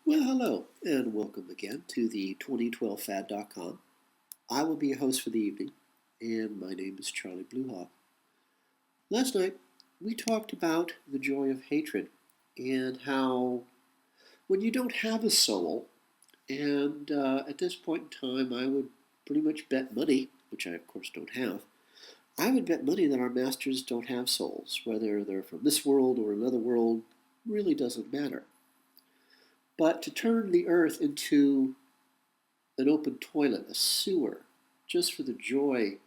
Well, hello, and welcome again to the 2012fad.com. I will be your host for the evening, and my name is Charlie Bluehawk. Last night, we talked about the joy of hatred and how when you don't have a soul, and at this point in time, I would pretty much bet money, which I of course don't have, I would bet money that our masters don't have souls. Whether they're from this world or another world really doesn't matter. But to turn the earth into an open toilet, a sewer, just for the joy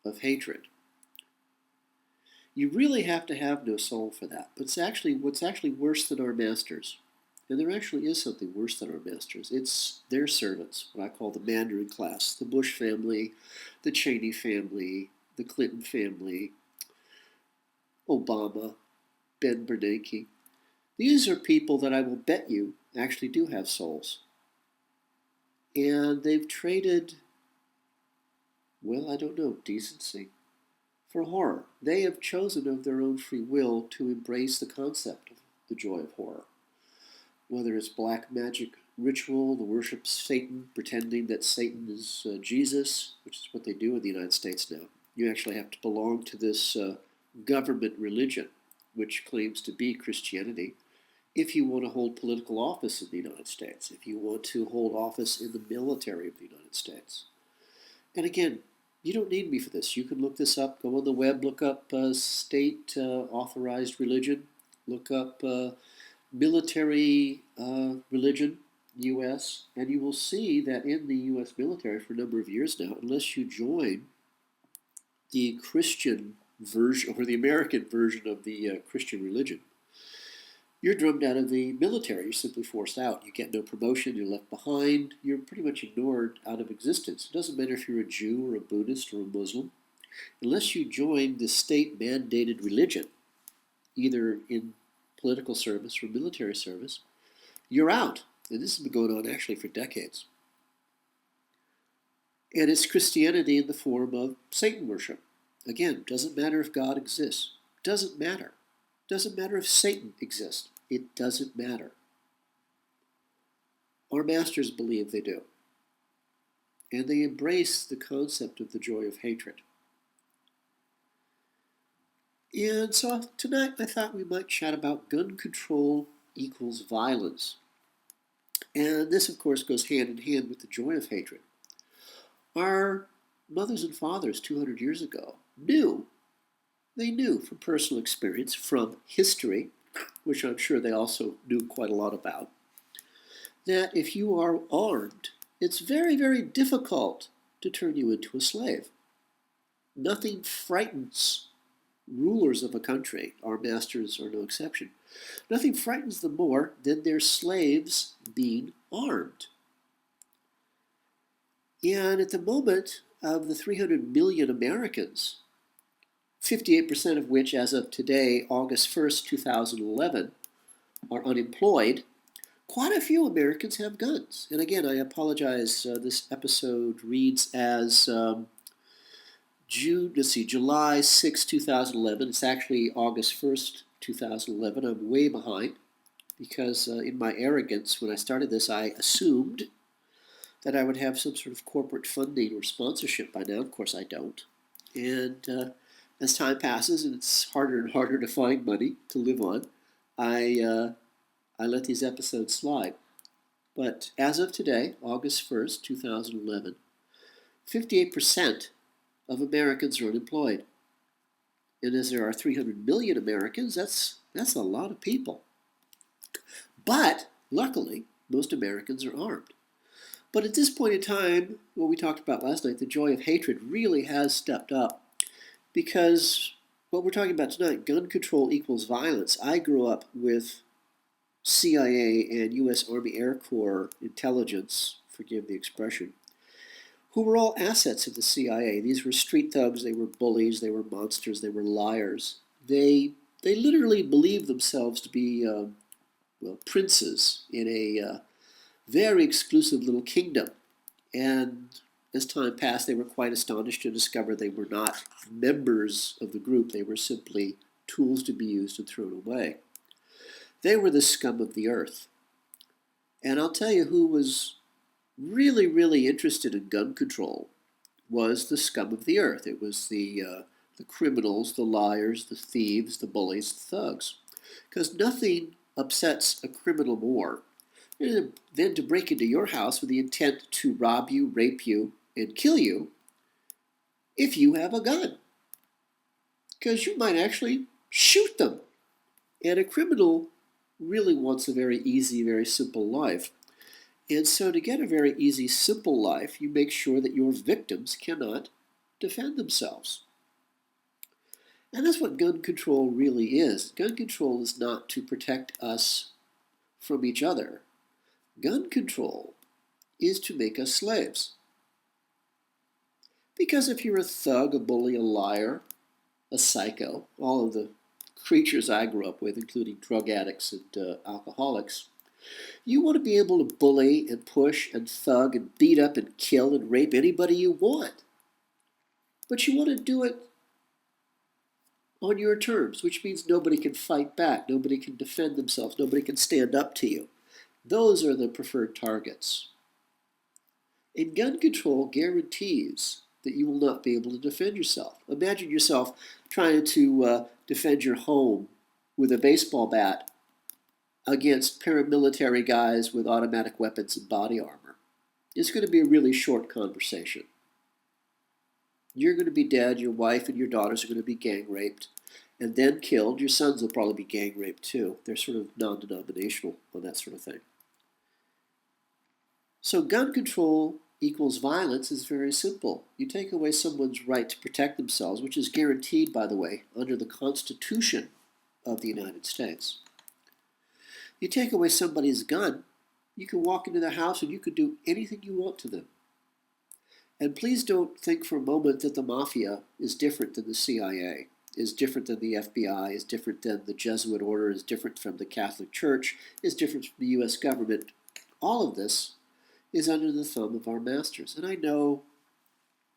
of hatred. You really have to have no soul for that. But what's actually worse than our masters, and there actually is something worse than our masters. It's their servants, what I call the Mandarin class, the Bush family, the Cheney family, the Clinton family, Obama, Ben Bernanke. These are people that I will bet you actually do have souls. And they've traded, well, I don't know, decency for horror. They have chosen of their own free will to embrace the concept of the joy of horror. Whether it's black magic ritual, the worship of Satan, pretending that Satan is Jesus, which is what they do in the United States now. You actually have to belong to this government religion, which claims to be Christianity, if you want to hold political office in the United States, if you want to hold office in the military of the United States. And again, you don't need me for this. You can look this up. Go on the web, look up state authorized religion, look up military religion, U.S., and you will see that in the U.S. military for a number of years now, unless you join the Christian version or the American version of the Christian religion, you're drummed out of the military. You're simply forced out. You get no promotion. You're left behind. You're pretty much ignored out of existence. It doesn't matter if you're a Jew or a Buddhist or a Muslim. Unless you join the state-mandated religion, either in political service or military service, you're out. And this has been going on actually for decades. And it's Christianity in the form of Satan worship. Again, doesn't matter if God exists. Doesn't matter. Doesn't matter if Satan exists. It doesn't matter. Our masters believe they do. And they embrace the concept of the joy of hatred. And so tonight I thought we might chat about gun control equals violence. And this, of course, goes hand in hand with the joy of hatred. Our mothers and fathers 200 years ago knew from personal experience, from history, which I'm sure they also knew quite a lot about, that if you are armed, it's very, very difficult to turn you into a slave. Nothing frightens rulers of a country, our masters are no exception. Nothing frightens them more than their slaves being armed. And at the moment of the 300 million Americans, 58% of which, as of today, August 1st, 2011, are unemployed, quite a few Americans have guns. And again, I apologize, this episode reads as July 6, 2011. It's actually August 1st, 2011. I'm way behind because in my arrogance, when I started this, I assumed that I would have some sort of corporate funding or sponsorship by now. Of course, I don't. And as time passes and it's harder and harder to find money to live on, I let these episodes slide. But as of today, August 1st, 2011, 58% of Americans are unemployed. And as there are 300 million Americans, that's a lot of people. But luckily, most Americans are armed. But at this point in time, what we talked about last night, the joy of hatred really has stepped up. Because what we're talking about tonight, gun control equals violence. I grew up with CIA and U.S. Army Air Corps intelligence, forgive the expression, who were all assets of the CIA. These were street thugs, they were bullies, they were monsters, they were liars. They literally believed themselves to be princes in a very exclusive little kingdom. And as time passed, they were quite astonished to discover they were not members of the group. They were simply tools to be used and thrown away. They were the scum of the earth. And I'll tell you who was really, really interested in gun control was the scum of the earth. It was the criminals, the liars, the thieves, the bullies, the thugs. Because nothing upsets a criminal more than to break into your house with the intent to rob you, rape you, and kill you if you have a gun. Because you might actually shoot them. And a criminal really wants a very easy, very simple life. And so, to get a very easy, simple life, you make sure that your victims cannot defend themselves. And that's what gun control really is. Gun control is not to protect us from each other. Gun control is to make us slaves. Because if you're a thug, a bully, a liar, a psycho, all of the creatures I grew up with, including drug addicts and alcoholics, you want to be able to bully and push and thug and beat up and kill and rape anybody you want. But you want to do it on your terms, which means nobody can fight back, nobody can defend themselves, nobody can stand up to you. Those are the preferred targets. And gun control guarantees that you will not be able to defend yourself. Imagine yourself trying to defend your home with a baseball bat against paramilitary guys with automatic weapons and body armor. It's going to be a really short conversation. You're going to be dead, your wife and your daughters are going to be gang raped and then killed. Your sons will probably be gang raped too. They're sort of non-denominational on that sort of thing. So gun control equals violence is very simple. You take away someone's right to protect themselves, which is guaranteed, by the way, under the Constitution of the United States. You take away somebody's gun, you can walk into their house and you can do anything you want to them. And please don't think for a moment that the mafia is different than the CIA, is different than the FBI, is different than the Jesuit order, is different from the Catholic Church, is different from the U.S. government. All of this is under the thumb of our masters. And I know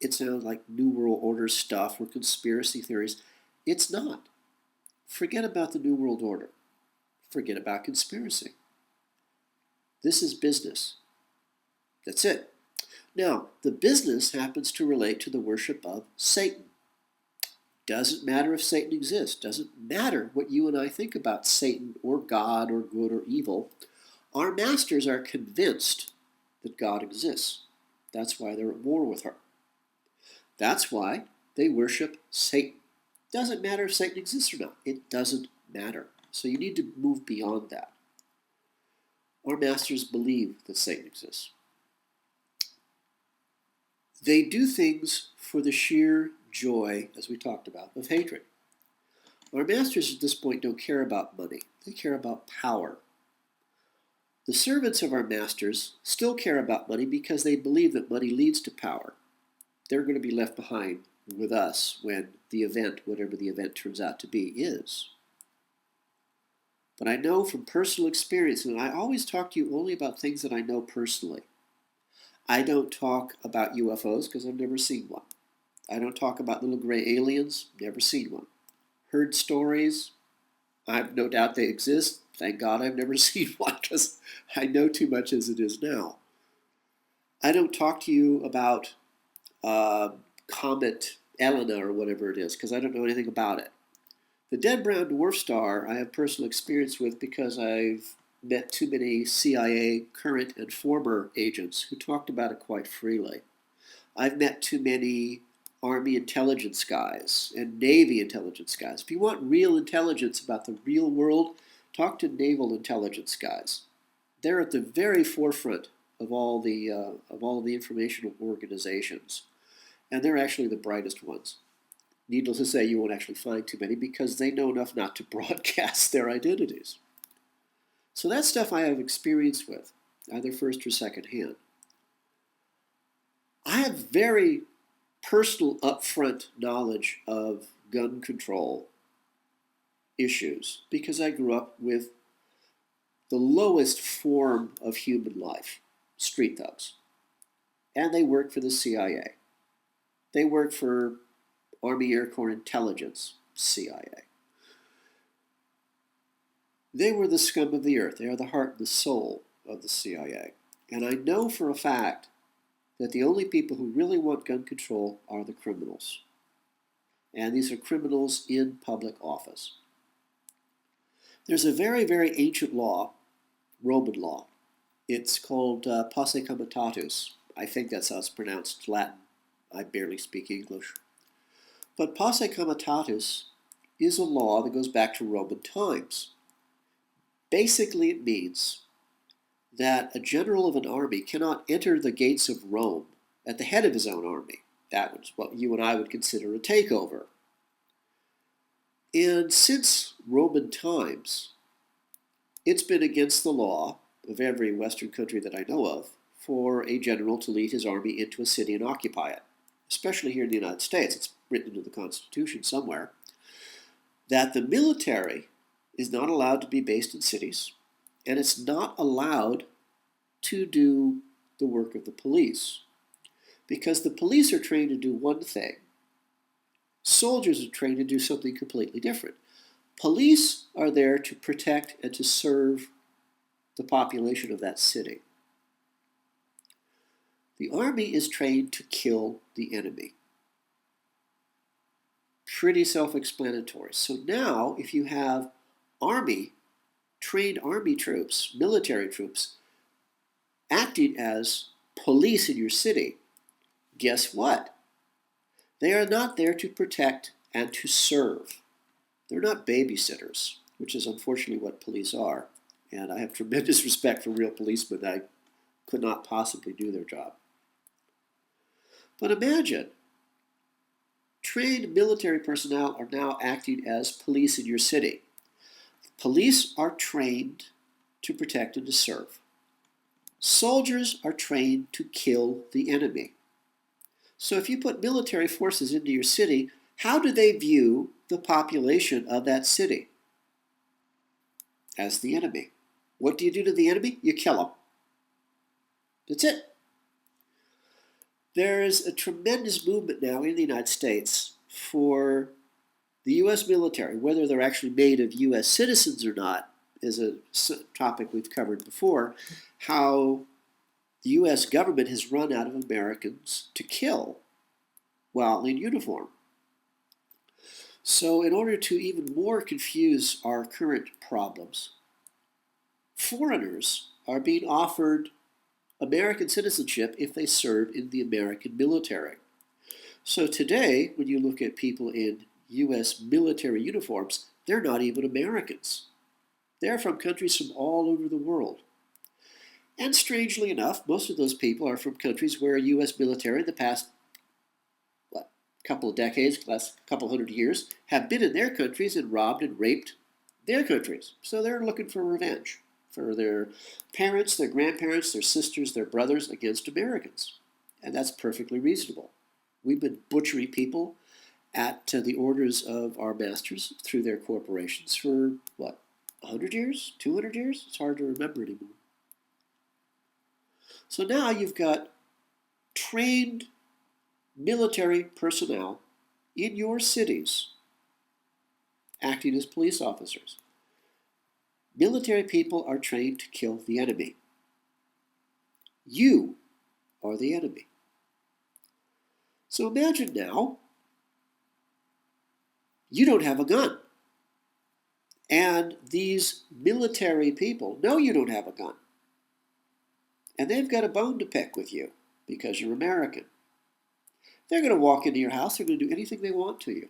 it sounds like New World Order stuff or conspiracy theories. It's not. Forget about the New World Order. Forget about conspiracy. This is business. That's it. Now, the business happens to relate to the worship of Satan. Doesn't matter if Satan exists. Doesn't matter what you and I think about Satan or God or good or evil. Our masters are convinced that God exists. That's why they're at war with her. That's why they worship Satan. Doesn't matter if Satan exists or not. It doesn't matter. So you need to move beyond that. Our masters believe that Satan exists. They do things for the sheer joy, as we talked about, of hatred. Our masters at this point don't care about money. They care about power. The servants of our masters still care about money because they believe that money leads to power. They're going to be left behind with us when the event, whatever the event turns out to be, is. But I know from personal experience, and I always talk to you only about things that I know personally. I don't talk about UFOs because I've never seen one. I don't talk about little gray aliens, never seen one. Heard stories, I have no doubt they exist. Thank God I've never seen one because I know too much as it is now. I don't talk to you about Comet Elena or whatever it is because I don't know anything about it. The dead brown dwarf star I have personal experience with because I've met too many CIA current and former agents who talked about it quite freely. I've met too many Army intelligence guys and Navy intelligence guys. If you want real intelligence about the real world, talk to naval intelligence guys. They're at the very forefront of all the informational organizations, and they're actually the brightest ones. Needless to say, you won't actually find too many because they know enough not to broadcast their identities. So that's stuff I have experience with, either first or second hand. I have very personal upfront knowledge of gun control issues because I grew up with the lowest form of human life, street thugs. And they work for the CIA. They work for Army Air Corps Intelligence, CIA. They were the scum of the earth. They are the heart and the soul of the CIA. And I know for a fact that the only people who really want gun control are the criminals. And these are criminals in public office. There's a very, very ancient law, Roman law. It's called Posse Comitatus. I think that's how it's pronounced, Latin. I barely speak English. But Posse Comitatus is a law that goes back to Roman times. Basically, it means that a general of an army cannot enter the gates of Rome at the head of his own army. That was what you and I would consider a takeover. And since Roman times, it's been against the law of every Western country that I know of for a general to lead his army into a city and occupy it. Especially here in the United States, it's written into the Constitution somewhere, that the military is not allowed to be based in cities, and it's not allowed to do the work of the police. Because the police are trained to do one thing. Soldiers are trained to do something completely different. Police are there to protect and to serve the population of that city. The army is trained to kill the enemy. Pretty self-explanatory. So now, if you have trained army troops, military troops, acting as police in your city, guess what? They are not there to protect and to serve. They're not babysitters, which is unfortunately what police are. And I have tremendous respect for real policemen. I could not possibly do their job. But imagine, trained military personnel are now acting as police in your city. Police are trained to protect and to serve. Soldiers are trained to kill the enemy. So if you put military forces into your city, how do they view the population of that city? As the enemy. What do you do to the enemy? You kill them. That's it. There is a tremendous movement now in the United States for the U.S. military, whether they're actually made of U.S. citizens or not, is a topic we've covered before, how the U.S. government has run out of Americans to kill while in uniform. So in order to even more confuse our current problems, foreigners are being offered American citizenship if they serve in the American military. So today, when you look at people in U.S. military uniforms, they're not even Americans. They're from countries from all over the world. And strangely enough, most of those people are from countries where U.S. military in the past couple of decades, last couple hundred years, have been in their countries and robbed and raped their countries. So they're looking for revenge for their parents, their grandparents, their sisters, their brothers against Americans. And that's perfectly reasonable. We've been butchering people at the orders of our masters through their corporations for, 100 years? 200 years? It's hard to remember anymore. So now you've got trained military personnel in your cities acting as police officers. Military people are trained to kill the enemy. You are the enemy. So imagine now, you don't have a gun. And these military people know you don't have a gun. And they've got a bone to pick with you because you're American. They're going to walk into your house. They're going to do anything they want to you.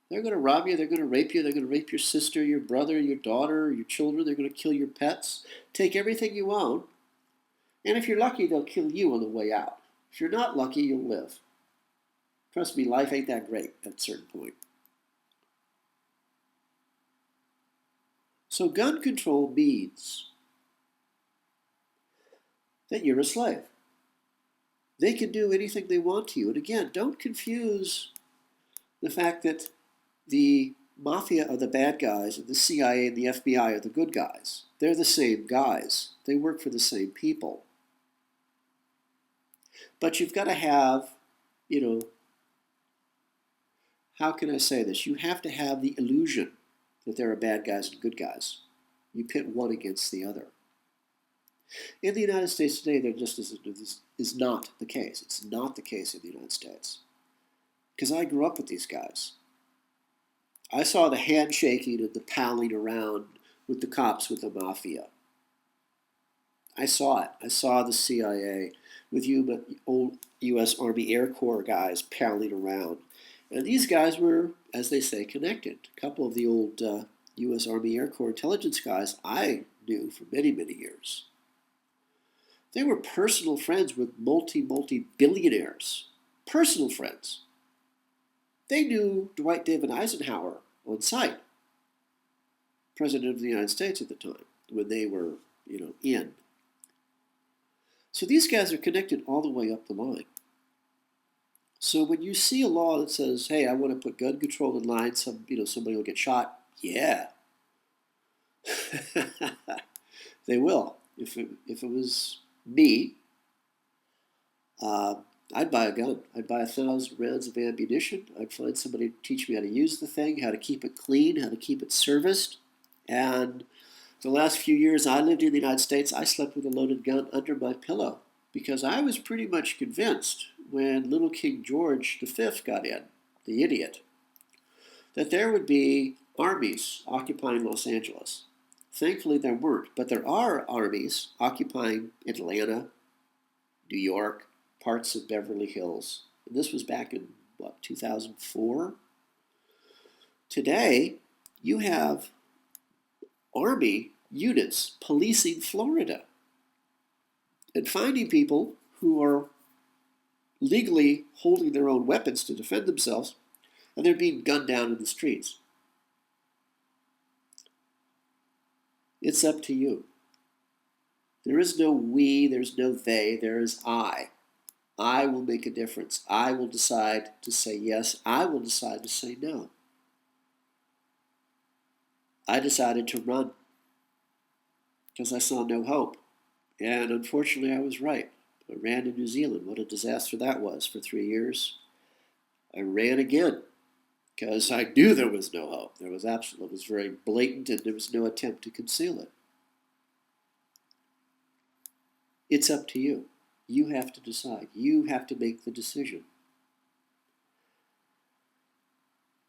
They're going to rob you. They're going to rape you. They're going to rape your sister, your brother, your daughter, your children. They're going to kill your pets, take everything you own. And if you're lucky, they'll kill you on the way out. If you're not lucky, you'll live. Trust me, life ain't that great at a certain point. So gun control means that you're a slave. They can do anything they want to you. And again, don't confuse the fact that the mafia are the bad guys and the CIA and the FBI are the good guys. They're the same guys. They work for the same people. But you've got to have, how can I say this? You have to have the illusion that there are bad guys and good guys. You pit one against the other. In the United States today, there just is not the case. It's not the case in the United States. Because I grew up with these guys. I saw the handshaking and the palling around with the cops with the mafia. I saw it. I saw the CIA with old U.S. Army Air Corps guys palling around. And these guys were, as they say, connected. A couple of the old U.S. Army Air Corps intelligence guys I knew for many, many years. They were personal friends with multi-billionaires. Personal friends. They knew Dwight David Eisenhower on sight, President of the United States at the time, when they were, in. So these guys are connected all the way up the line. So when you see a law that says, hey, I want to put gun control in line, somebody will get shot, yeah. They will. If it was me, I'd buy a gun. I'd buy 1,000 rounds of ammunition. I'd find somebody to teach me how to use the thing, how to keep it clean, how to keep it serviced. And the last few years I lived in the United States, I slept with a loaded gun under my pillow because I was pretty much convinced when little King George V got in, the idiot, that there would be armies occupying Los Angeles. Thankfully, there weren't, but there are armies occupying Atlanta, New York, parts of Beverly Hills. And this was back in, 2004? Today, you have Army units policing Florida and finding people who are legally holding their own weapons to defend themselves, and they're being gunned down in the streets. It's up to you. There is no we, there's no they, there is I. I will make a difference. I will decide to say yes. I will decide to say no. I decided to run because I saw no hope. And unfortunately, I was right. I ran to New Zealand. What a disaster that was for 3 years. I ran again because I knew there was no hope. It was very blatant, and there was no attempt to conceal it. It's up to you. You have to decide. You have to make the decision.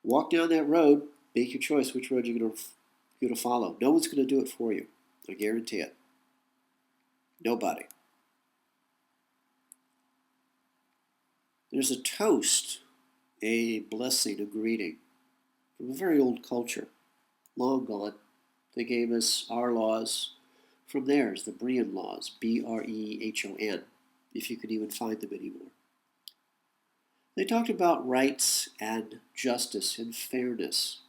Walk down that road. Make your choice which road you're going to follow. No one's going to do it for you. I guarantee it. Nobody. There's a toast, a blessing, a greeting from a very old culture, long gone. They gave us our laws from theirs, the Brehon laws, Brehon, if you could even find them anymore. They talked about rights and justice and fairness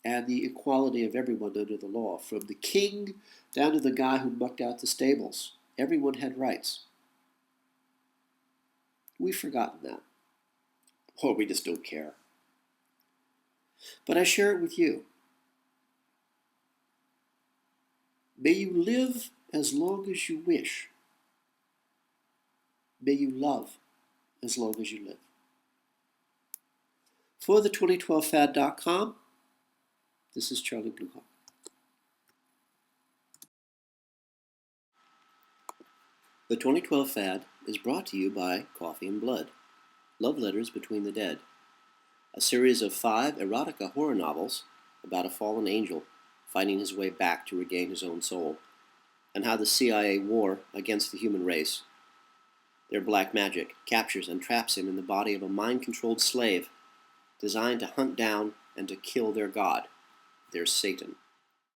and the equality of everyone under the law, from the king down to the guy who mucked out the stables. Everyone had rights. We've forgotten that. Or we just don't care. But I share it with you. May you live as long as you wish. May you love as long as you live. For the 2012fad.com, this is Charlie Bluehawk. The 2012 Fad is brought to you by Coffee and Blood, Love Letters Between the Dead, a series of 5 erotica horror novels about a fallen angel finding his way back to regain his own soul, and how the CIA war against the human race. Their black magic captures and traps him in the body of a mind-controlled slave designed to hunt down and to kill their god, their Satan.